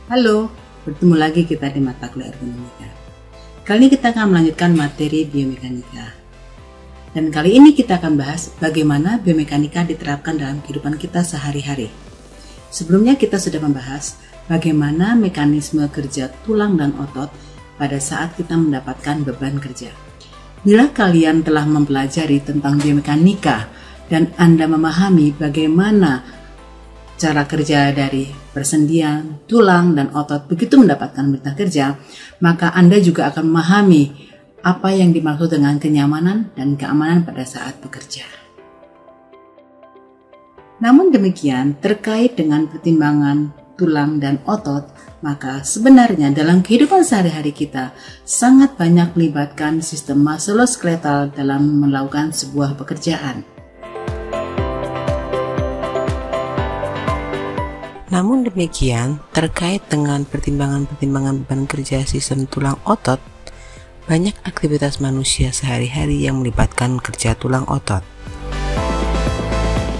Halo, bertemu lagi kita di mata kuliah ergonomika. Kali ini kita akan melanjutkan materi biomekanika. Dan kali ini kita akan bahas bagaimana biomekanika diterapkan dalam kehidupan kita sehari-hari. Sebelumnya kita sudah membahas bagaimana mekanisme kerja tulang dan otot pada saat kita mendapatkan beban kerja. Bila kalian telah mempelajari tentang biomekanika dan Anda memahami bagaimana cara kerja dari persendian, tulang, dan otot begitu mendapatkan perintah kerja, maka Anda juga akan memahami apa yang dimaksud dengan kenyamanan dan keamanan pada saat bekerja. Namun demikian, terkait dengan pertimbangan tulang dan otot, maka sebenarnya dalam kehidupan sehari-hari kita sangat banyak melibatkan sistem muskuloskeletal dalam melakukan sebuah pekerjaan. Namun demikian, terkait dengan pertimbangan-pertimbangan beban kerja sistem tulang otot, banyak aktivitas manusia sehari-hari yang melibatkan kerja tulang otot.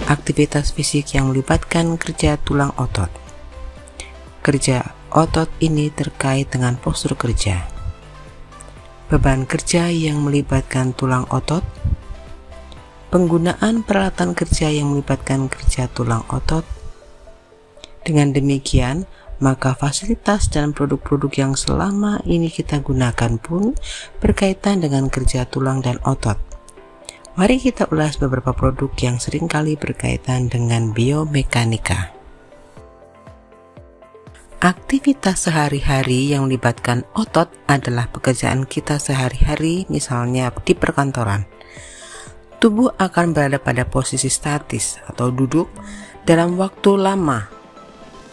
Aktivitas fisik yang melibatkan kerja tulang otot. Kerja otot ini terkait dengan postur kerja. Beban kerja yang melibatkan tulang otot. Penggunaan peralatan kerja yang melibatkan kerja tulang otot. Dengan demikian, maka fasilitas dan produk-produk yang selama ini kita gunakan pun berkaitan dengan kerja tulang dan otot. Mari kita ulas beberapa produk yang seringkali berkaitan dengan biomekanika. Aktivitas sehari-hari yang melibatkan otot adalah pekerjaan kita sehari-hari, misalnya di perkantoran. Tubuh akan berada pada posisi statis atau duduk dalam waktu lama.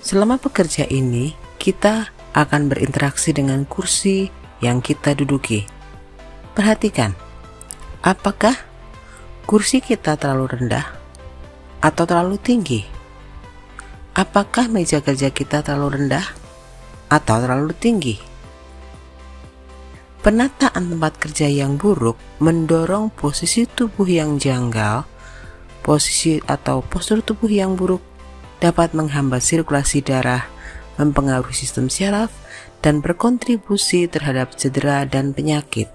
Selama bekerja ini, kita akan berinteraksi dengan kursi yang kita duduki. Perhatikan, apakah kursi kita terlalu rendah atau terlalu tinggi? Apakah meja kerja kita terlalu rendah atau terlalu tinggi? Penataan tempat kerja yang buruk mendorong posisi tubuh yang janggal. Posisi atau postur tubuh yang buruk dapat menghambat sirkulasi darah, mempengaruhi sistem syaraf, dan berkontribusi terhadap cedera dan penyakit.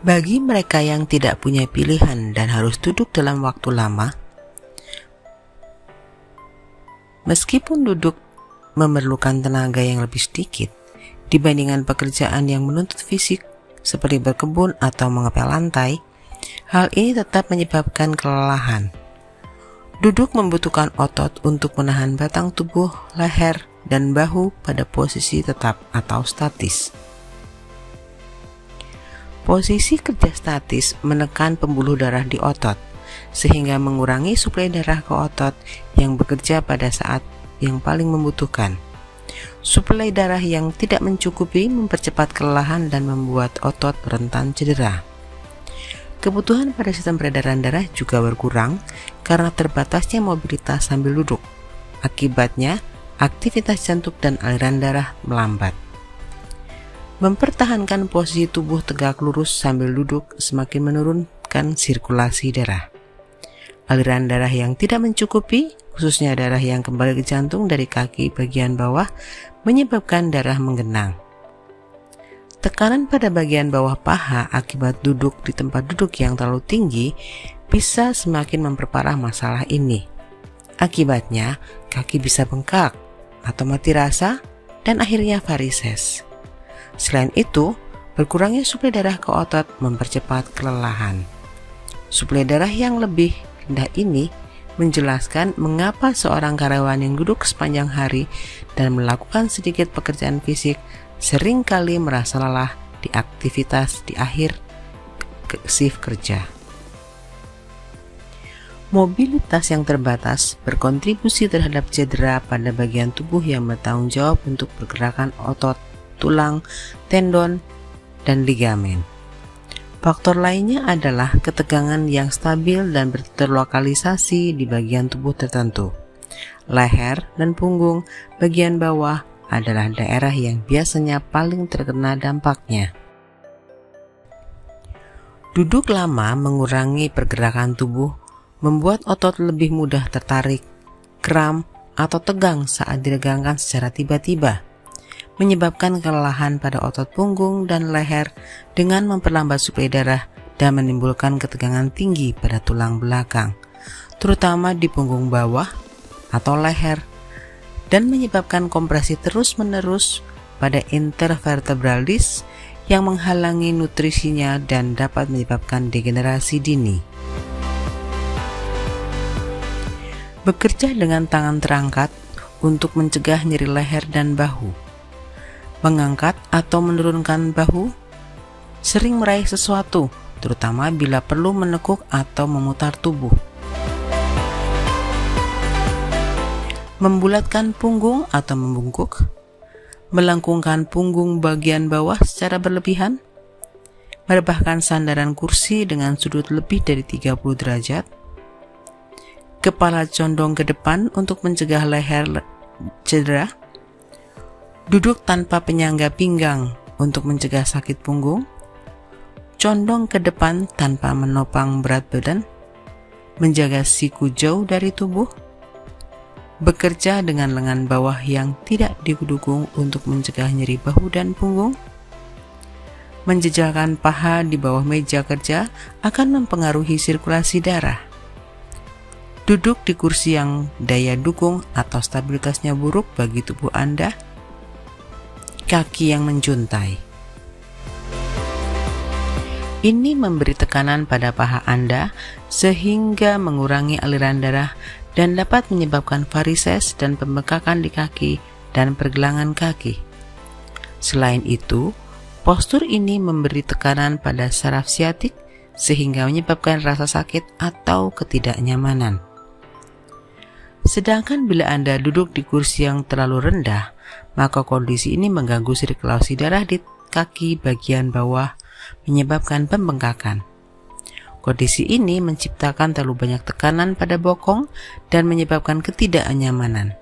Bagi mereka yang tidak punya pilihan dan harus duduk dalam waktu lama, meskipun duduk memerlukan tenaga yang lebih sedikit dibandingkan pekerjaan yang menuntut fisik seperti berkebun atau mengepel lantai, hal ini tetap menyebabkan kelelahan. Duduk membutuhkan otot untuk menahan batang tubuh, leher, dan bahu pada posisi tetap atau statis. Posisi kerja statis menekan pembuluh darah di otot, sehingga mengurangi suplai darah ke otot yang bekerja pada saat yang paling membutuhkan. Suplai darah yang tidak mencukupi mempercepat kelelahan dan membuat otot rentan cedera. Kebutuhan pada sistem peredaran darah juga berkurang karena terbatasnya mobilitas sambil duduk. Akibatnya, aktivitas jantung dan aliran darah melambat. Mempertahankan posisi tubuh tegak lurus sambil duduk semakin menurunkan sirkulasi darah. Aliran darah yang tidak mencukupi, khususnya darah yang kembali ke jantung dari kaki bagian bawah, menyebabkan darah menggenang. Tekanan pada bagian bawah paha akibat duduk di tempat duduk yang terlalu tinggi bisa semakin memperparah masalah ini. Akibatnya, kaki bisa bengkak atau mati rasa dan akhirnya varises. Selain itu, berkurangnya suplai darah ke otot mempercepat kelelahan. Suplai darah yang lebih rendah ini menjelaskan mengapa seorang karyawan yang duduk sepanjang hari dan melakukan sedikit pekerjaan fisik seringkali merasa lelah di aktivitas di akhir shift kerja. Mobilitas yang terbatas berkontribusi terhadap cedera pada bagian tubuh yang bertanggung jawab untuk pergerakan otot, tulang, tendon, dan ligamen. Faktor lainnya adalah ketegangan yang stabil dan terlokalisasi di bagian tubuh tertentu. Leher dan punggung bagian bawah adalah daerah yang biasanya paling terkena dampaknya. Duduk lama mengurangi pergerakan tubuh, membuat otot lebih mudah tertarik, kram, atau tegang saat diregangkan secara tiba-tiba, menyebabkan kelelahan pada otot punggung dan leher dengan memperlambat suplai darah dan menimbulkan ketegangan tinggi pada tulang belakang, terutama di punggung bawah atau leher, dan menyebabkan kompresi terus-menerus pada intervertebral disc yang menghalangi nutrisinya dan dapat menyebabkan degenerasi dini. Bekerja dengan tangan terangkat untuk mencegah nyeri leher dan bahu. Mengangkat atau menurunkan bahu. Sering meraih sesuatu, terutama bila perlu menekuk atau memutar tubuh. Membulatkan punggung atau membungkuk. Melengkungkan punggung bagian bawah secara berlebihan. Merebahkan sandaran kursi dengan sudut lebih dari 30 derajat. Kepala condong ke depan untuk mencegah leher cedera. Duduk tanpa penyangga pinggang untuk mencegah sakit punggung. Condong ke depan tanpa menopang berat badan. Menjaga siku jauh dari tubuh. Bekerja dengan lengan bawah yang tidak didukung untuk mencegah nyeri bahu dan punggung. Menjejalkan paha di bawah meja kerja akan mempengaruhi sirkulasi darah. Duduk di kursi yang daya dukung atau stabilitasnya buruk bagi tubuh Anda. Kaki yang menjuntai. Ini memberi tekanan pada paha Anda sehingga mengurangi aliran darah dan dapat menyebabkan varises dan pembengkakan di kaki dan pergelangan kaki. Selain itu, postur ini memberi tekanan pada saraf siatik sehingga menyebabkan rasa sakit atau ketidaknyamanan. Sedangkan bila Anda duduk di kursi yang terlalu rendah, maka kondisi ini mengganggu sirkulasi darah di kaki bagian bawah, menyebabkan pembengkakan. Kondisi ini menciptakan terlalu banyak tekanan pada bokong dan menyebabkan ketidaknyamanan.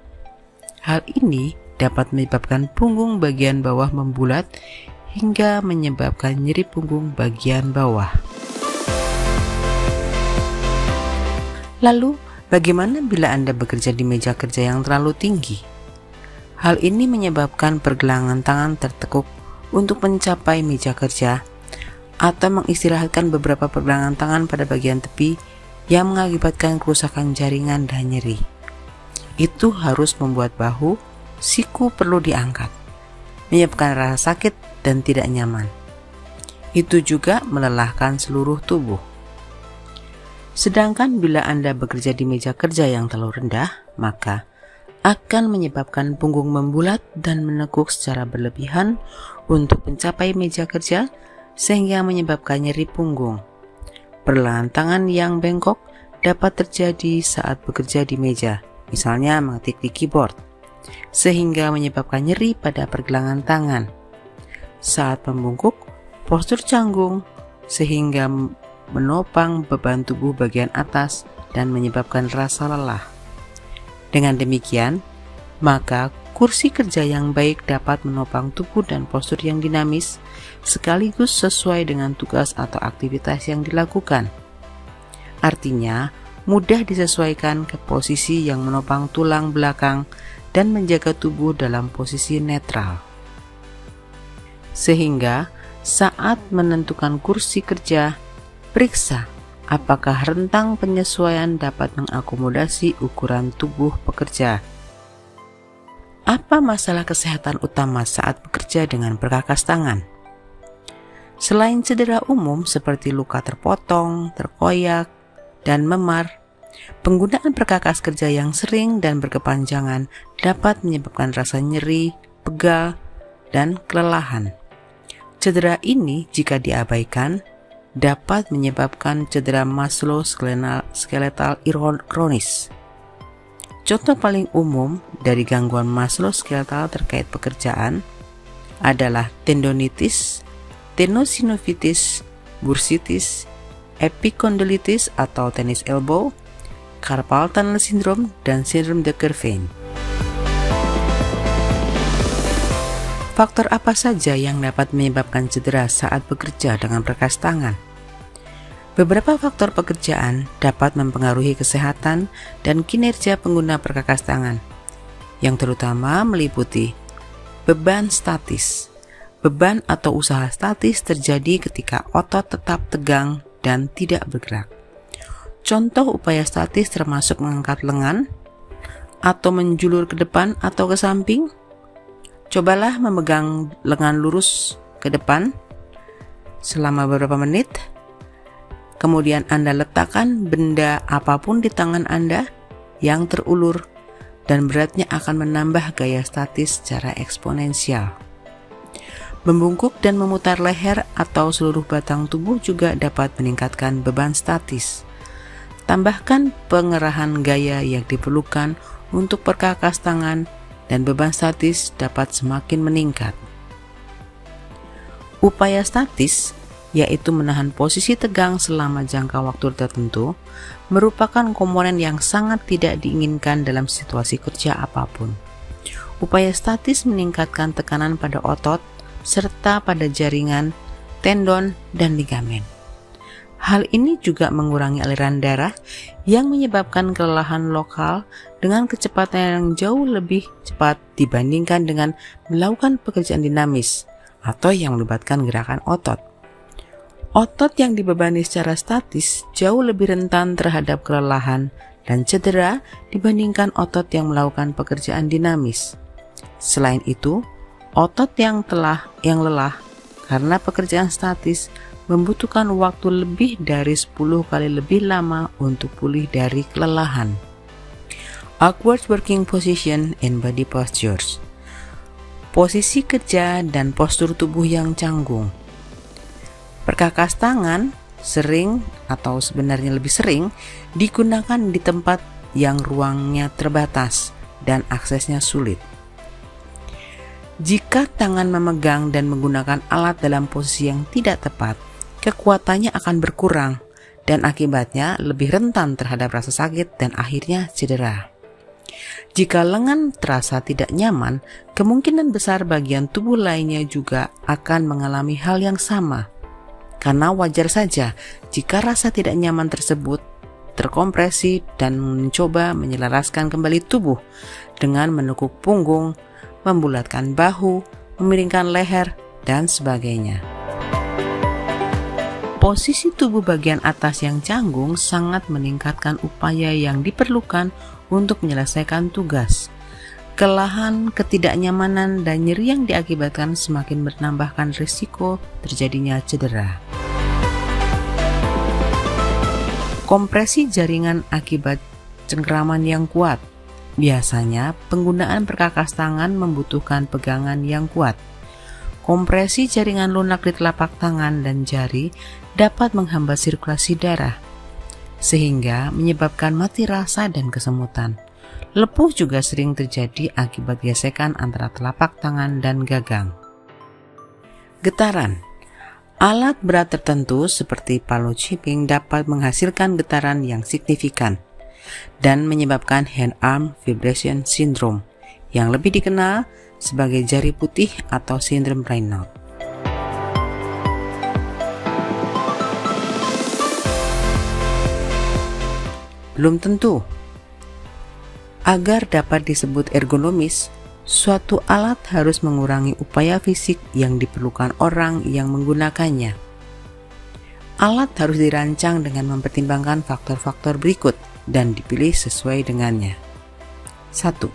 Hal ini dapat menyebabkan punggung bagian bawah membulat hingga menyebabkan nyeri punggung bagian bawah. Lalu, bagaimana bila Anda bekerja di meja kerja yang terlalu tinggi? Hal ini menyebabkan pergelangan tangan tertekuk untuk mencapai meja kerja atau mengistirahatkan beberapa pergelangan tangan pada bagian tepi yang mengakibatkan kerusakan jaringan dan nyeri. Itu harus membuat bahu, siku perlu diangkat, menyebabkan rasa sakit dan tidak nyaman. Itu juga melelahkan seluruh tubuh. Sedangkan bila Anda bekerja di meja kerja yang terlalu rendah, maka akan menyebabkan punggung membulat dan menekuk secara berlebihan untuk mencapai meja kerja sehingga menyebabkan nyeri punggung. Pergelangan tangan yang bengkok dapat terjadi saat bekerja di meja, misalnya mengetik di keyboard, sehingga menyebabkan nyeri pada pergelangan tangan. Saat membungkuk, postur canggung, sehingga menopang beban tubuh bagian atas dan menyebabkan rasa lelah. Dengan demikian, maka kursi kerja yang baik dapat menopang tubuh dan postur yang dinamis, sekaligus sesuai dengan tugas atau aktivitas yang dilakukan. Artinya, mudah disesuaikan ke posisi yang menopang tulang belakang dan menjaga tubuh dalam posisi netral. Sehingga, saat menentukan kursi kerja, periksa apakah rentang penyesuaian dapat mengakomodasi ukuran tubuh pekerja. Apa masalah kesehatan utama saat bekerja dengan perkakas tangan? Selain cedera umum seperti luka terpotong, terkoyak, dan memar, penggunaan perkakas kerja yang sering dan berkepanjangan dapat menyebabkan rasa nyeri, pegal, dan kelelahan. Cedera ini jika diabaikan dapat menyebabkan cedera muskuloskeletal kronis. Contoh paling umum dari gangguan muskuloskeletal terkait pekerjaan adalah tendonitis, tenosinovitis, bursitis, epikondilitis atau tennis elbow, carpal tunnel syndrome, dan sindrom de Quervain. Faktor apa saja yang dapat menyebabkan cedera saat bekerja dengan perkakas tangan? Beberapa faktor pekerjaan dapat mempengaruhi kesehatan dan kinerja pengguna perkakas tangan, yang terutama meliputi beban statis. Beban atau usaha statis terjadi ketika otot tetap tegang dan tidak bergerak. Contoh upaya statis termasuk mengangkat lengan atau menjulur ke depan atau ke samping. Cobalah memegang lengan lurus ke depan selama beberapa menit. Kemudian Anda letakkan benda apapun di tangan Anda yang terulur dan beratnya akan menambah gaya statis secara eksponensial. Membungkuk dan memutar leher atau seluruh batang tubuh juga dapat meningkatkan beban statis. Tambahkan pengerahan gaya yang diperlukan untuk perkakas tangan dan beban statis dapat semakin meningkat. Upaya statis, yaitu menahan posisi tegang selama jangka waktu tertentu, merupakan komponen yang sangat tidak diinginkan dalam situasi kerja apapun. Upaya statis meningkatkan tekanan pada otot serta pada jaringan, tendon, dan ligamen. Hal ini juga mengurangi aliran darah yang menyebabkan kelelahan lokal dengan kecepatan yang jauh lebih cepat dibandingkan dengan melakukan pekerjaan dinamis atau yang melibatkan gerakan otot. Otot yang dibebani secara statis jauh lebih rentan terhadap kelelahan dan cedera dibandingkan otot yang melakukan pekerjaan dinamis. Selain itu, otot yang lelah karena pekerjaan statis membutuhkan waktu lebih dari 10 kali lebih lama untuk pulih dari kelelahan. Awkward working position and body postures. Posisi kerja dan postur tubuh yang canggung. Perkakas tangan sering atau sebenarnya lebih sering digunakan di tempat yang ruangnya terbatas dan aksesnya sulit. Jika tangan memegang dan menggunakan alat dalam posisi yang tidak tepat, kekuatannya akan berkurang dan akibatnya lebih rentan terhadap rasa sakit dan akhirnya cedera. Jika lengan terasa tidak nyaman, kemungkinan besar bagian tubuh lainnya juga akan mengalami hal yang sama. Karena wajar saja jika rasa tidak nyaman tersebut terkompresi dan mencoba menyelaraskan kembali tubuh dengan menekuk punggung, membulatkan bahu, memiringkan leher, dan sebagainya. Posisi tubuh bagian atas yang canggung sangat meningkatkan upaya yang diperlukan untuk menyelesaikan tugas. Kelelahan, ketidaknyamanan, dan nyeri yang diakibatkan semakin menambahkan risiko terjadinya cedera. Kompresi jaringan akibat cengkraman yang kuat. Biasanya, penggunaan perkakas tangan membutuhkan pegangan yang kuat. Kompresi jaringan lunak di telapak tangan dan jari dapat menghambat sirkulasi darah, sehingga menyebabkan mati rasa dan kesemutan. Lepuh juga sering terjadi akibat gesekan antara telapak tangan dan gagang. Getaran. Alat berat tertentu seperti palu chipping dapat menghasilkan getaran yang signifikan dan menyebabkan hand-arm vibration syndrome yang lebih dikenal sebagai jari putih atau sindrom Raynaud. Belum tentu. Agar dapat disebut ergonomis, suatu alat harus mengurangi upaya fisik yang diperlukan orang yang menggunakannya. Alat harus dirancang dengan mempertimbangkan faktor-faktor berikut dan dipilih sesuai dengannya. 1.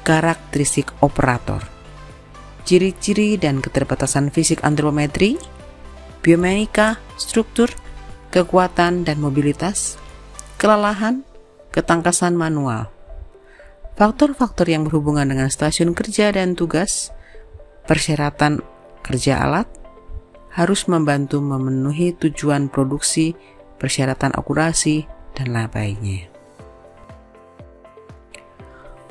Karakteristik operator. Ciri-ciri dan keterbatasan fisik antropometri, biomenika, struktur, kekuatan dan mobilitas, kelelahan, ketangkasan manual. Faktor-faktor yang berhubungan dengan stasiun kerja dan tugas, persyaratan kerja alat, harus membantu memenuhi tujuan produksi, persyaratan akurasi, dan lainnya.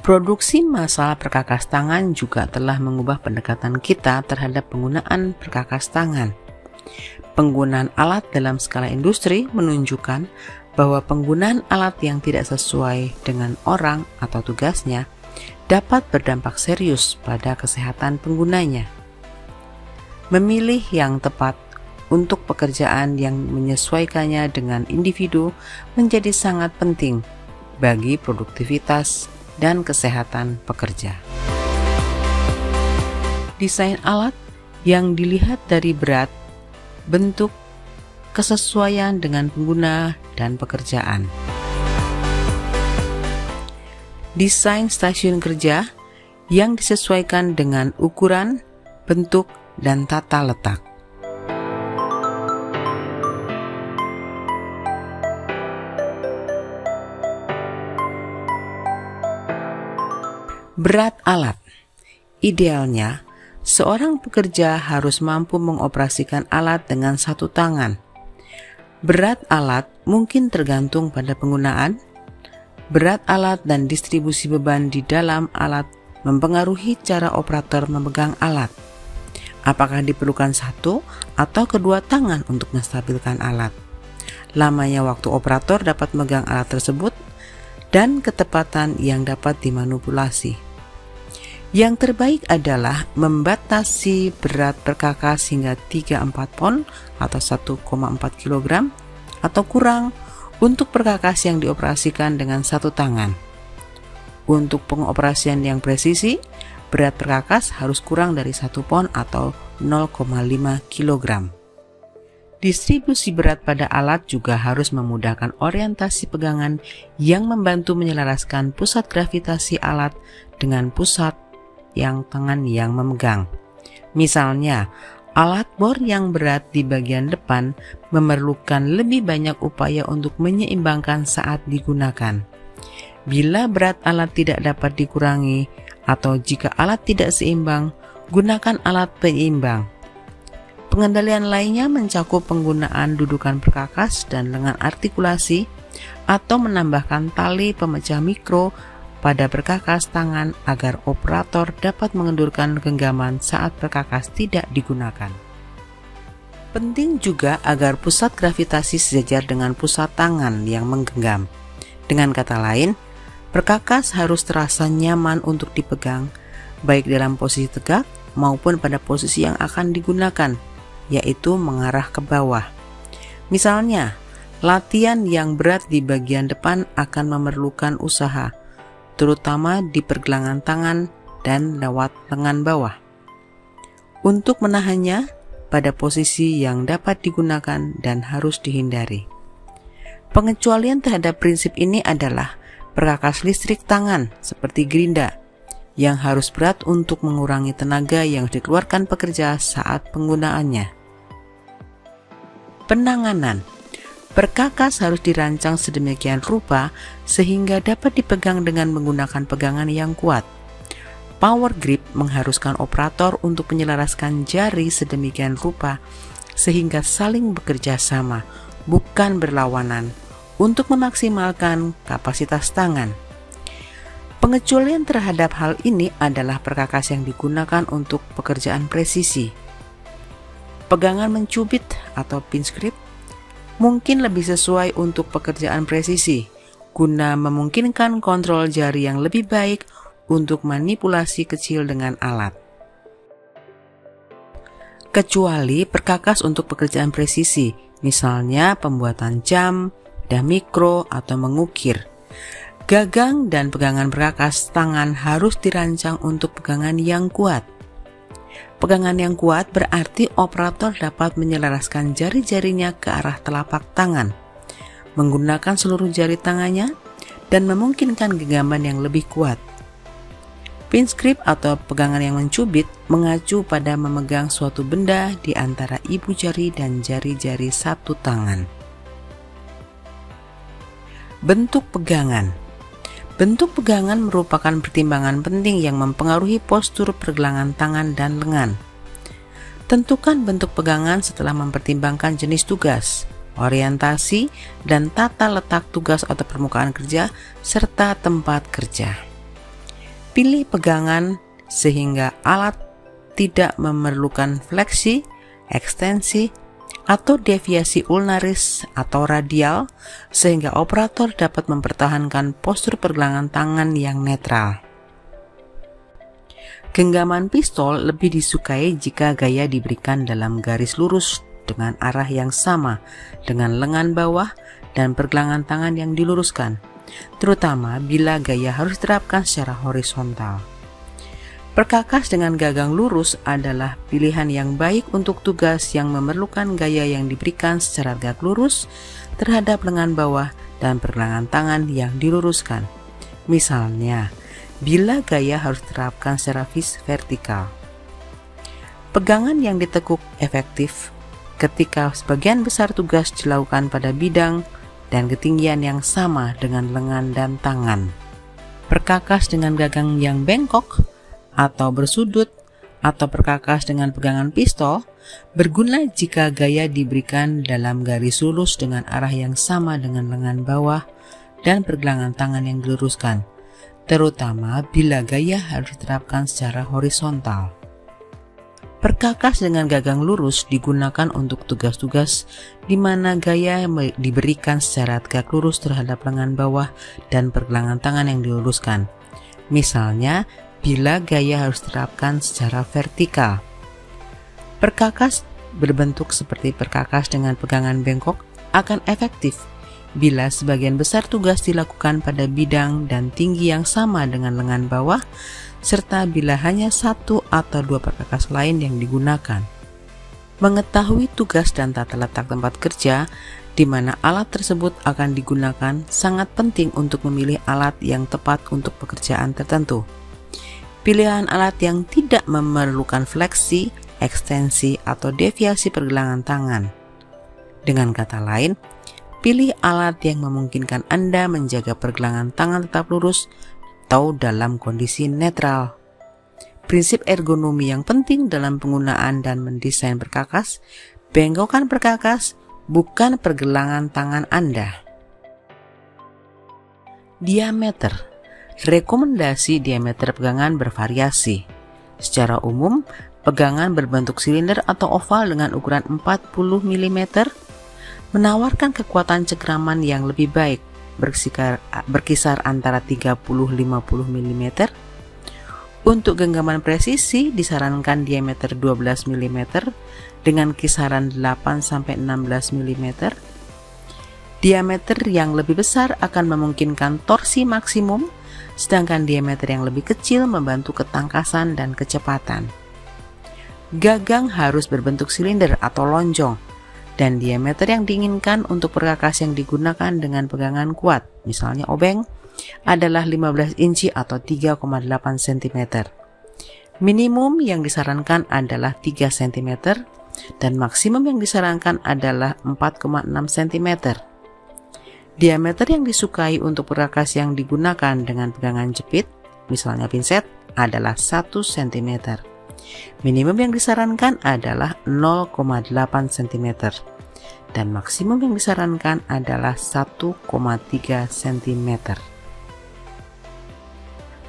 Produksi massal perkakas tangan juga telah mengubah pendekatan kita terhadap penggunaan perkakas tangan. Penggunaan alat dalam skala industri menunjukkan bahwa penggunaan alat yang tidak sesuai dengan orang atau tugasnya dapat berdampak serius pada kesehatan penggunanya. Memilih yang tepat untuk pekerjaan yang menyesuaikannya dengan individu menjadi sangat penting bagi produktivitas dan kesehatan pekerja. Desain alat yang dilihat dari berat, bentuk, kesesuaian dengan pengguna, dan pekerjaan. Desain stasiun kerja yang disesuaikan dengan ukuran, bentuk, dan tata letak. Berat alat. Idealnya, seorang pekerja harus mampu mengoperasikan alat dengan satu tangan. Berat alat mungkin tergantung pada penggunaan. Berat alat dan distribusi beban di dalam alat mempengaruhi cara operator memegang alat. Apakah diperlukan satu atau kedua tangan untuk menstabilkan alat? Lamanya waktu operator dapat memegang alat tersebut dan ketepatan yang dapat dimanipulasi. Yang terbaik adalah membatasi berat perkakas hingga 3-4 pon atau 1,4 kg atau kurang untuk perkakas yang dioperasikan dengan satu tangan. Untuk pengoperasian yang presisi, berat perkakas harus kurang dari 1 pon atau 0,5 kg. Distribusi berat pada alat juga harus memudahkan orientasi pegangan yang membantu menyelaraskan pusat gravitasi alat dengan pusat yang tangan yang memegang. Misalnya, alat bor yang berat di bagian depan memerlukan lebih banyak upaya untuk menyeimbangkan saat digunakan. Bila berat alat tidak dapat dikurangi atau jika alat tidak seimbang, gunakan alat penyeimbang. Pengendalian lainnya mencakup penggunaan dudukan perkakas dan lengan artikulasi atau menambahkan tali pemecah mikro pada perkakas tangan agar operator dapat mengendurkan genggaman saat perkakas tidak digunakan. Penting juga agar pusat gravitasi sejajar dengan pusat tangan yang menggenggam. Dengan kata lain, perkakas harus terasa nyaman untuk dipegang, baik dalam posisi tegak maupun pada posisi yang akan digunakan, yaitu mengarah ke bawah. Misalnya, latihan yang berat di bagian depan akan memerlukan usaha, terutama di pergelangan tangan dan lewat lengan bawah. Untuk menahannya pada posisi yang dapat digunakan dan harus dihindari. Pengecualian terhadap prinsip ini adalah perkakas listrik tangan seperti gerinda yang harus berat untuk mengurangi tenaga yang dikeluarkan pekerja saat penggunaannya. Penanganan. Perkakas harus dirancang sedemikian rupa sehingga dapat dipegang dengan menggunakan pegangan yang kuat. Power grip mengharuskan operator untuk menyelaraskan jari sedemikian rupa sehingga saling bekerja sama, bukan berlawanan, untuk memaksimalkan kapasitas tangan. Pengecualian terhadap hal ini adalah perkakas yang digunakan untuk pekerjaan presisi. Pegangan mencubit atau pinch grip mungkin lebih sesuai untuk pekerjaan presisi, guna memungkinkan kontrol jari yang lebih baik untuk manipulasi kecil dengan alat. Kecuali perkakas untuk pekerjaan presisi, misalnya pembuatan jam, bedah mikro, atau mengukir. Gagang dan pegangan perkakas tangan harus dirancang untuk pegangan yang kuat. Pegangan yang kuat berarti operator dapat menyelaraskan jari-jarinya ke arah telapak tangan, menggunakan seluruh jari tangannya, dan memungkinkan genggaman yang lebih kuat. Pinch grip atau pegangan yang mencubit mengacu pada memegang suatu benda di antara ibu jari dan jari-jari satu tangan. Bentuk pegangan. Bentuk pegangan merupakan pertimbangan penting yang mempengaruhi postur pergelangan tangan dan lengan. Tentukan bentuk pegangan setelah mempertimbangkan jenis tugas, orientasi, dan tata letak tugas atau permukaan kerja, serta tempat kerja. Pilih pegangan sehingga alat tidak memerlukan fleksi, ekstensi, atau deviasi ulnaris atau radial sehingga operator dapat mempertahankan postur pergelangan tangan yang netral. Genggaman pistol lebih disukai jika gaya diberikan dalam garis lurus dengan arah yang sama dengan lengan bawah dan pergelangan tangan yang diluruskan, terutama bila gaya harus diterapkan secara horizontal. Perkakas dengan gagang lurus adalah pilihan yang baik untuk tugas yang memerlukan gaya yang diberikan secara tegak lurus terhadap lengan bawah dan pergelangan tangan yang diluruskan. Misalnya, bila gaya harus diterapkan secara vertikal. Pegangan yang ditekuk efektif ketika sebagian besar tugas dilakukan pada bidang dan ketinggian yang sama dengan lengan dan tangan. Perkakas dengan gagang yang bengkok atau bersudut atau perkakas dengan pegangan pistol berguna jika gaya diberikan dalam garis lurus dengan arah yang sama dengan lengan bawah dan pergelangan tangan yang diluruskan, terutama bila gaya harus diterapkan secara horizontal. Perkakas dengan gagang lurus digunakan untuk tugas-tugas di mana gaya diberikan secara tegak lurus terhadap lengan bawah dan pergelangan tangan yang diluruskan. Misalnya, bila gaya harus diterapkan secara vertikal. Perkakas berbentuk seperti perkakas dengan pegangan bengkok akan efektif bila sebagian besar tugas dilakukan pada bidang dan tinggi yang sama dengan lengan bawah, serta bila hanya satu atau dua perkakas lain yang digunakan. Mengetahui tugas dan tata letak tempat kerja di mana alat tersebut akan digunakan sangat penting untuk memilih alat yang tepat untuk pekerjaan tertentu. Pilihan alat yang tidak memerlukan fleksi, ekstensi, atau deviasi pergelangan tangan. Dengan kata lain, pilih alat yang memungkinkan Anda menjaga pergelangan tangan tetap lurus atau dalam kondisi netral. Prinsip ergonomi yang penting dalam penggunaan dan mendesain perkakas, bengkokkan perkakas, bukan pergelangan tangan Anda. Diameter. Rekomendasi diameter pegangan bervariasi. Secara umum, pegangan berbentuk silinder atau oval dengan ukuran 40 mm menawarkan kekuatan cengkraman yang lebih baik, berkisar antara 30-50 mm. Untuk genggaman presisi disarankan diameter 12 mm dengan kisaran 8-16 mm. Diameter yang lebih besar akan memungkinkan torsi maksimum, sedangkan diameter yang lebih kecil membantu ketangkasan dan kecepatan. Gagang harus berbentuk silinder atau lonjong, dan diameter yang diinginkan untuk perkakas yang digunakan dengan pegangan kuat, misalnya obeng, adalah 15 inci atau 3,8 cm. Minimum yang disarankan adalah 3 cm, dan maksimum yang disarankan adalah 4,6 cm. Diameter yang disukai untuk perkakas yang digunakan dengan pegangan jepit, misalnya pinset, adalah 1 cm. Minimum yang disarankan adalah 0,8 cm dan maksimum yang disarankan adalah 1,3 cm.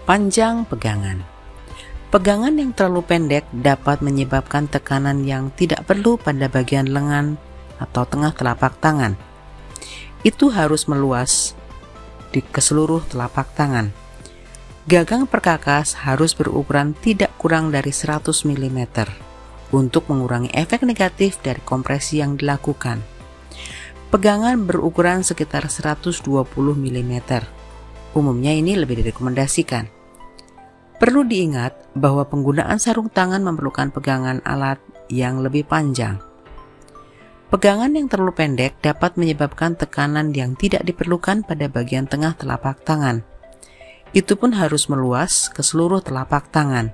Panjang pegangan. Pegangan yang terlalu pendek dapat menyebabkan tekanan yang tidak perlu pada bagian lengan atau tengah telapak tangan. Itu harus meluas ke seluruh telapak tangan. Gagang perkakas harus berukuran tidak kurang dari 100 mm untuk mengurangi efek negatif dari kompresi yang dilakukan. Pegangan berukuran sekitar 120 mm. Umumnya ini lebih direkomendasikan. Perlu diingat bahwa penggunaan sarung tangan memerlukan pegangan alat yang lebih panjang. Pegangan yang terlalu pendek dapat menyebabkan tekanan yang tidak diperlukan pada bagian tengah telapak tangan. Itu pun harus meluas ke seluruh telapak tangan.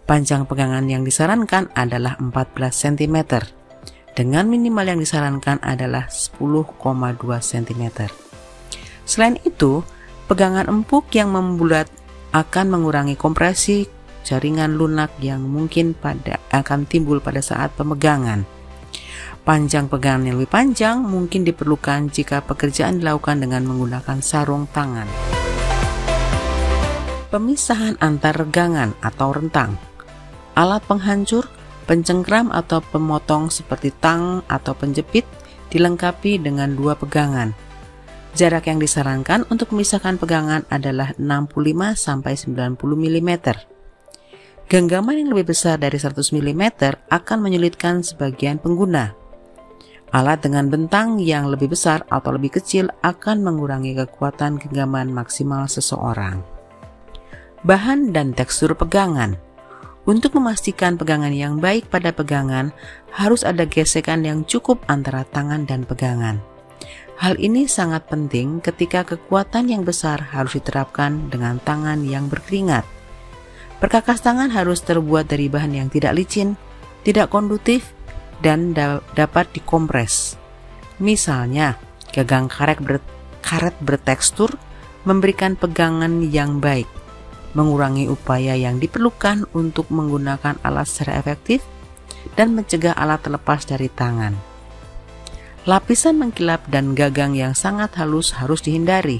Panjang pegangan yang disarankan adalah 14 cm, dengan minimal yang disarankan adalah 10,2 cm. Selain itu, pegangan empuk yang membulat akan mengurangi kompresi jaringan lunak yang mungkin akan timbul pada saat pemegangan. Panjang pegangan yang lebih panjang mungkin diperlukan jika pekerjaan dilakukan dengan menggunakan sarung tangan. Pemisahan antar regangan atau rentang. Alat penghancur, pencengkram atau pemotong seperti tang atau penjepit dilengkapi dengan 2 pegangan. Jarak yang disarankan untuk memisahkan pegangan adalah 65-90 mm. Genggaman yang lebih besar dari 100 mm akan menyulitkan sebagian pengguna. Alat dengan bentang yang lebih besar atau lebih kecil akan mengurangi kekuatan genggaman maksimal seseorang. Bahan dan tekstur pegangan. Untuk memastikan pegangan yang baik pada pegangan, harus ada gesekan yang cukup antara tangan dan pegangan. Hal ini sangat penting ketika kekuatan yang besar harus diterapkan dengan tangan yang berkeringat. Perkakas tangan harus terbuat dari bahan yang tidak licin, tidak konduktif, dan dapat dikompres. Misalnya, gagang karet bertekstur memberikan pegangan yang baik, mengurangi upaya yang diperlukan untuk menggunakan alat secara efektif, dan mencegah alat terlepas dari tangan. Lapisan mengkilap dan gagang yang sangat halus harus dihindari.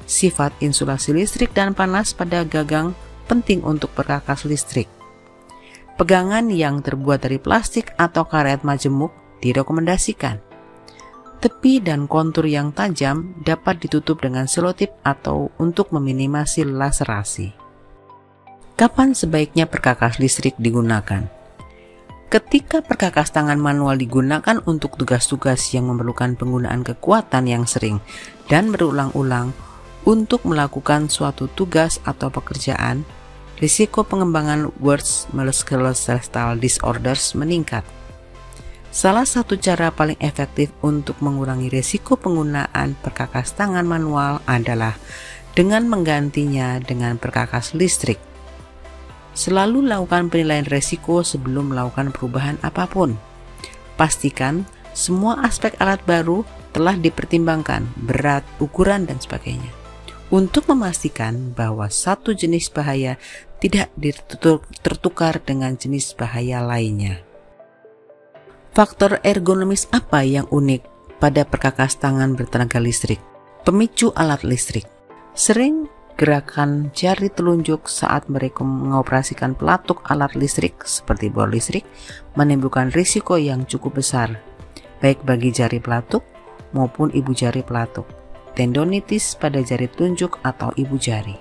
Sifat insulasi listrik dan panas pada gagang penting untuk perkakas listrik. Pegangan yang terbuat dari plastik atau karet majemuk direkomendasikan. Tepi dan kontur yang tajam dapat ditutup dengan selotip atau untuk meminimasi laserasi. Kapan sebaiknya perkakas listrik digunakan? Ketika perkakas tangan manual digunakan untuk tugas-tugas yang memerlukan penggunaan kekuatan yang sering dan berulang-ulang untuk melakukan suatu tugas atau pekerjaan, risiko pengembangan Worst Musculoskeletal Disorders meningkat. Salah satu cara paling efektif untuk mengurangi risiko penggunaan perkakas tangan manual adalah dengan menggantinya dengan perkakas listrik. Selalu lakukan penilaian risiko sebelum melakukan perubahan apapun. Pastikan semua aspek alat baru telah dipertimbangkan, berat, ukuran, dan sebagainya, untuk memastikan bahwa satu jenis bahaya tidak tertukar dengan jenis bahaya lainnya. Faktor ergonomis apa yang unik pada perkakas tangan bertenaga listrik? Pemicu alat listrik. Sering gerakan jari telunjuk saat mereka mengoperasikan pelatuk alat listrik seperti bor listrik menimbulkan risiko yang cukup besar, baik bagi jari pelatuk maupun ibu jari pelatuk, tendonitis pada jari telunjuk atau ibu jari.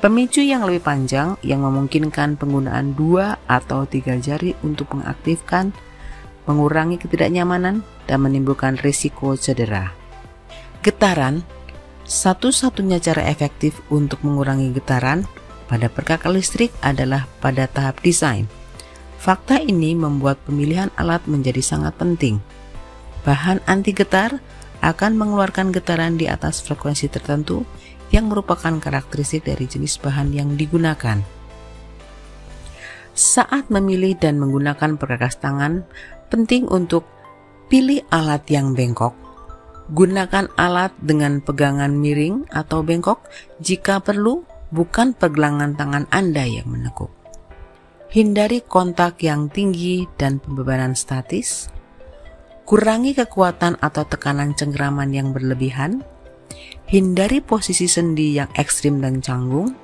Pemicu yang lebih panjang yang memungkinkan penggunaan 2 atau 3 jari untuk mengaktifkan, mengurangi ketidaknyamanan, dan menimbulkan risiko cedera. Getaran. Satu-satunya cara efektif untuk mengurangi getaran pada perkakas listrik adalah pada tahap desain. Fakta ini membuat pemilihan alat menjadi sangat penting. Bahan anti getar akan mengeluarkan getaran di atas frekuensi tertentu yang merupakan karakteristik dari jenis bahan yang digunakan. Saat memilih dan menggunakan perkakas tangan, penting untuk pilih alat yang bengkok. Gunakan alat dengan pegangan miring atau bengkok jika perlu, bukan pergelangan tangan Anda yang menekuk. Hindari kontak yang tinggi dan pembebanan statis. Kurangi kekuatan atau tekanan cengkeraman yang berlebihan. Hindari posisi sendi yang ekstrim dan canggung.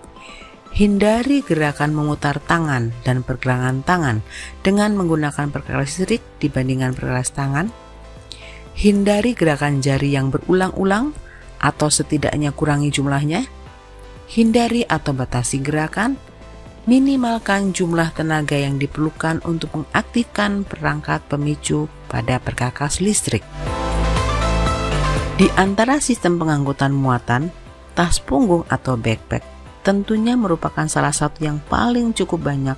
Hindari gerakan memutar tangan dan pergelangan tangan dengan menggunakan perkakas listrik dibandingkan perkakas tangan. Hindari gerakan jari yang berulang-ulang atau setidaknya kurangi jumlahnya. Hindari atau batasi gerakan. Minimalkan jumlah tenaga yang diperlukan untuk mengaktifkan perangkat pemicu pada perkakas listrik. Di antara sistem pengangkutan muatan, tas punggung atau backpack tentunya merupakan salah satu yang paling cukup banyak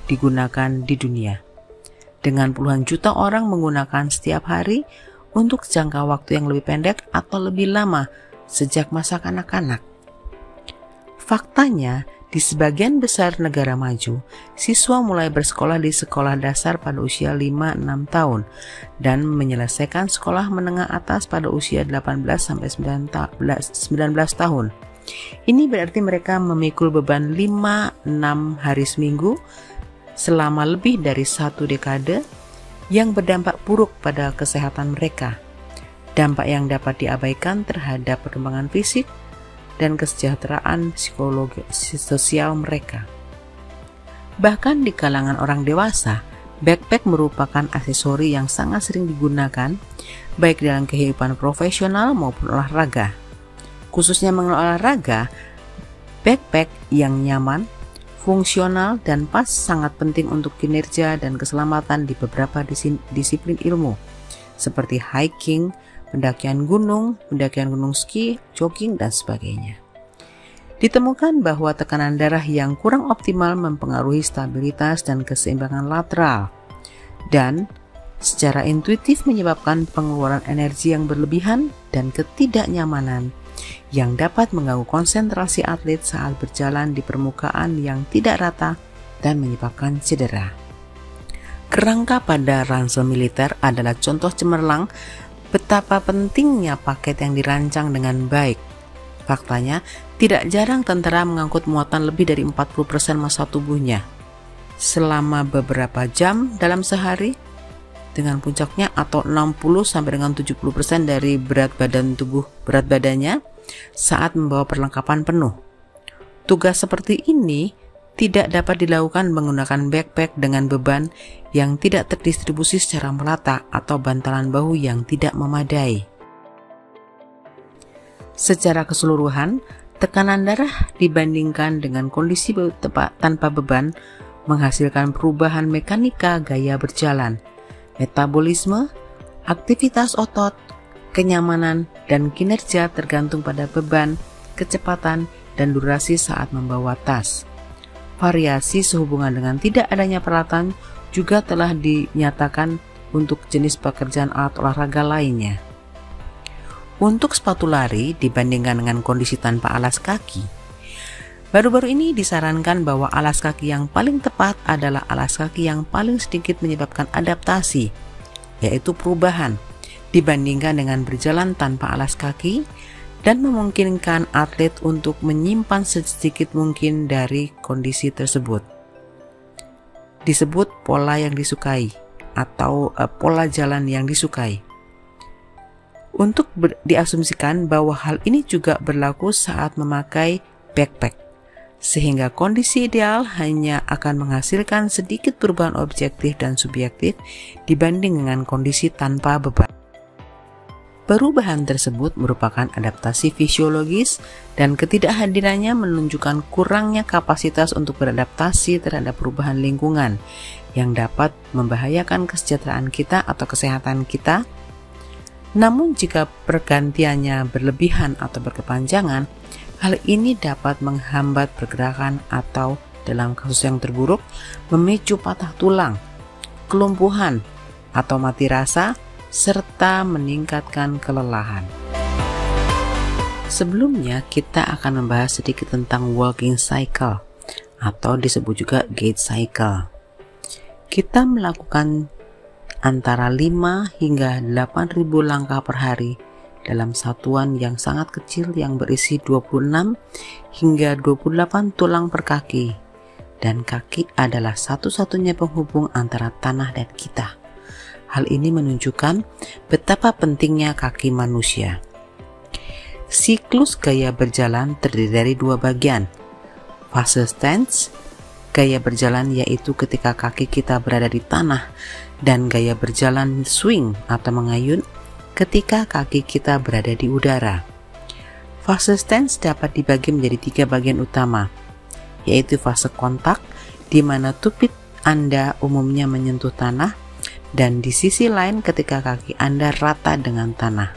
digunakan di dunia. Dengan puluhan juta orang menggunakan setiap hari untuk jangka waktu yang lebih pendek atau lebih lama sejak masa kanak-kanak. Faktanya, di sebagian besar negara maju, siswa mulai bersekolah di sekolah dasar pada usia 5-6 tahun dan menyelesaikan sekolah menengah atas pada usia 18-19 tahun. Ini berarti mereka memikul beban 5-6 hari seminggu selama lebih dari 1 dekade yang berdampak buruk pada kesehatan mereka. Dampak yang dapat diabaikan terhadap perkembangan fisik dan kesejahteraan psikologi sosial mereka. Bahkan di kalangan orang dewasa, backpack merupakan aksesori yang sangat sering digunakan baik dalam kehidupan profesional maupun olahraga. Khususnya mengenai olahraga, backpack yang nyaman, fungsional, dan pas sangat penting untuk kinerja dan keselamatan di beberapa disiplin ilmu, seperti hiking, pendakian gunung ski, jogging, dan sebagainya. Ditemukan bahwa tekanan darah yang kurang optimal mempengaruhi stabilitas dan keseimbangan lateral, dan secara intuitif menyebabkan pengeluaran energi yang berlebihan dan ketidaknyamanan yang dapat mengganggu konsentrasi atlet saat berjalan di permukaan yang tidak rata dan menyebabkan cedera. Kerangka pada ransel militer adalah contoh cemerlang betapa pentingnya paket yang dirancang dengan baik. Faktanya, tidak jarang tentara mengangkut muatan lebih dari 40% massa tubuhnya selama beberapa jam dalam sehari, dengan puncaknya atau 60 sampai dengan 70% dari berat badannya saat membawa perlengkapan penuh. Tugas seperti ini tidak dapat dilakukan menggunakan backpack dengan beban yang tidak terdistribusi secara merata atau bantalan bahu yang tidak memadai. Secara keseluruhan, tekanan darah dibandingkan dengan kondisi tanpa beban menghasilkan perubahan mekanika gaya berjalan, metabolisme, aktivitas otot, kenyamanan, dan kinerja tergantung pada beban, kecepatan, dan durasi saat membawa tas. Variasi sehubungan dengan tidak adanya peralatan juga telah dinyatakan untuk jenis pekerjaan alat olahraga lainnya. Untuk sepatu lari dibandingkan dengan kondisi tanpa alas kaki, baru-baru ini disarankan bahwa alas kaki yang paling tepat adalah alas kaki yang paling sedikit menyebabkan adaptasi, yaitu perubahan, dibandingkan dengan berjalan tanpa alas kaki, dan memungkinkan atlet untuk menyimpan sedikit mungkin dari kondisi tersebut. Disebut pola yang disukai atau pola jalan yang disukai. Untuk diasumsikan bahwa hal ini juga berlaku saat memakai backpack, sehingga kondisi ideal hanya akan menghasilkan sedikit perubahan objektif dan subjektif dibanding dengan kondisi tanpa beban. Perubahan tersebut merupakan adaptasi fisiologis dan ketidakhadirannya menunjukkan kurangnya kapasitas untuk beradaptasi terhadap perubahan lingkungan yang dapat membahayakan kesejahteraan kita atau kesehatan kita. Namun jika pergantiannya berlebihan atau berkepanjangan, hal ini dapat menghambat pergerakan atau dalam kasus yang terburuk memicu patah tulang, kelumpuhan, atau mati rasa, serta meningkatkan kelelahan. Sebelumnya kita akan membahas sedikit tentang walking cycle atau disebut juga gait cycle. Kita melakukan antara 5 hingga 8.000 langkah per hari dalam satuan yang sangat kecil yang berisi 26 hingga 28 tulang per kaki, dan kaki adalah satu-satunya penghubung antara tanah dan kita. Hal ini menunjukkan betapa pentingnya kaki manusia. Siklus gaya berjalan terdiri dari 2 bagian. Fase stance, gaya berjalan yaitu ketika kaki kita berada di tanah, dan gaya berjalan swing atau mengayun ketika kaki kita berada di udara. Fase stance dapat dibagi menjadi 3 bagian utama, yaitu fase kontak, di mana tumit Anda umumnya menyentuh tanah, dan di sisi lain ketika kaki Anda rata dengan tanah.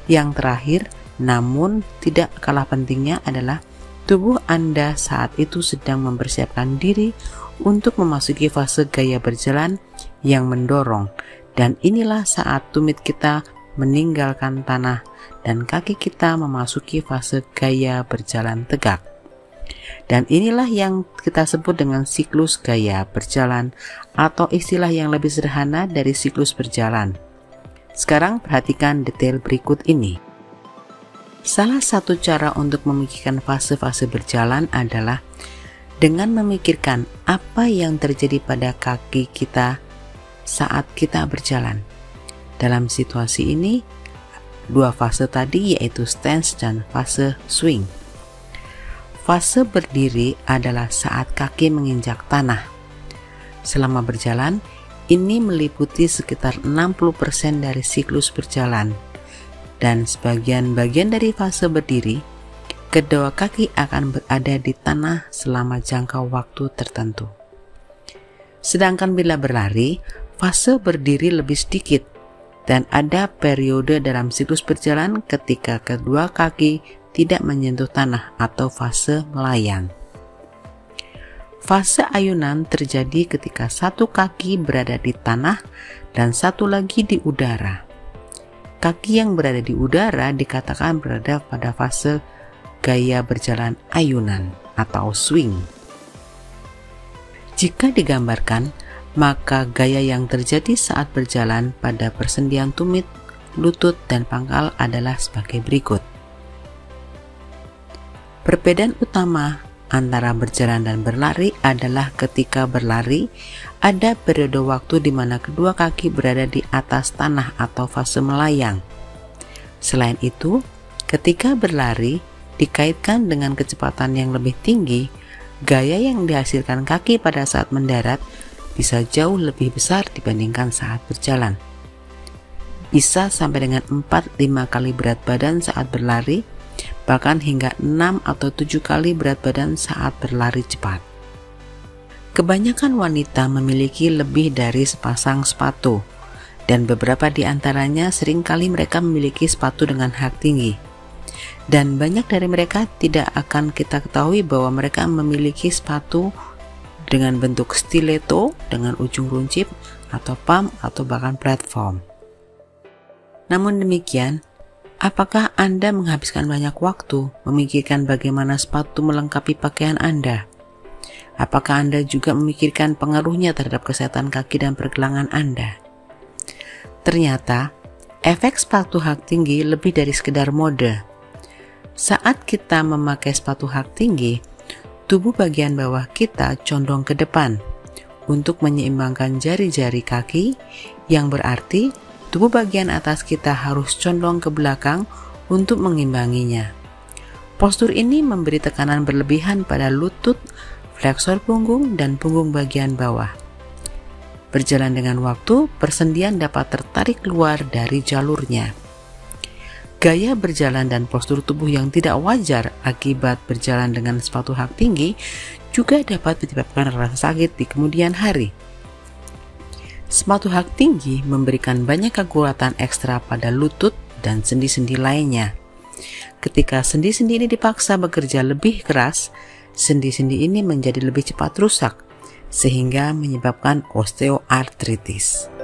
Yang terakhir, namun tidak kalah pentingnya adalah tubuh Anda saat itu sedang mempersiapkan diri untuk memasuki fase gaya berjalan yang mendorong, dan inilah saat tumit kita meninggalkan tanah dan kaki kita memasuki fase gaya berjalan tegak. Dan inilah yang kita sebut dengan siklus gaya berjalan, atau istilah yang lebih sederhana dari siklus berjalan. Sekarang perhatikan detail berikut ini. Salah satu cara untuk memikirkan fase-fase berjalan adalah dengan memikirkan apa yang terjadi pada kaki kita saat kita berjalan. Dalam situasi ini, 2 fase tadi yaitu stance dan fase swing. Fase berdiri adalah saat kaki menginjak tanah. Selama berjalan, ini meliputi sekitar 60% dari siklus berjalan. Dan sebagian bagian dari fase berdiri, kedua kaki akan berada di tanah selama jangka waktu tertentu. Sedangkan bila berlari, fase berdiri lebih sedikit, dan ada periode dalam siklus berjalan ketika kedua kaki tidak menyentuh tanah atau fase melayang. Fase ayunan terjadi ketika satu kaki berada di tanah dan satu lagi di udara. Kaki yang berada di udara dikatakan berada pada fase gaya berjalan ayunan atau swing. Jika digambarkan, maka gaya yang terjadi saat berjalan pada persendian tumit, lutut, dan pangkal adalah sebagai berikut. Perbedaan utama antara berjalan dan berlari adalah ketika berlari, ada periode waktu di mana kedua kaki berada di atas tanah atau fase melayang. Selain itu, ketika berlari dikaitkan dengan kecepatan yang lebih tinggi, gaya yang dihasilkan kaki pada saat mendarat bisa jauh lebih besar dibandingkan saat berjalan. Bisa sampai dengan 4-5 kali berat badan saat berlari, bahkan hingga 6 atau 7 kali berat badan saat berlari cepat. Kebanyakan wanita memiliki lebih dari sepasang sepatu, dan beberapa di antaranya seringkali mereka memiliki sepatu dengan hak tinggi. Dan banyak dari mereka tidak akan kita ketahui bahwa mereka memiliki sepatu dengan bentuk stiletto dengan ujung runcip atau pump atau bahkan platform. Namun demikian, apakah Anda menghabiskan banyak waktu memikirkan bagaimana sepatu melengkapi pakaian Anda? Apakah Anda juga memikirkan pengaruhnya terhadap kesehatan kaki dan pergelangan Anda? Ternyata, efek sepatu hak tinggi lebih dari sekedar mode. Saat kita memakai sepatu hak tinggi, tubuh bagian bawah kita condong ke depan untuk menyeimbangkan jari-jari kaki, yang berarti tubuh bagian atas kita harus condong ke belakang untuk mengimbanginya. Postur ini memberi tekanan berlebihan pada lutut, fleksor punggung, dan punggung bagian bawah. Berjalan dengan waktu, persendian dapat tertarik keluar dari jalurnya. Gaya berjalan dan postur tubuh yang tidak wajar akibat berjalan dengan sepatu hak tinggi juga dapat menyebabkan rasa sakit di kemudian hari. Sepatu hak tinggi memberikan banyak kekuatan ekstra pada lutut dan sendi-sendi lainnya. Ketika sendi-sendi ini dipaksa bekerja lebih keras, sendi-sendi ini menjadi lebih cepat rusak, sehingga menyebabkan osteoartritis.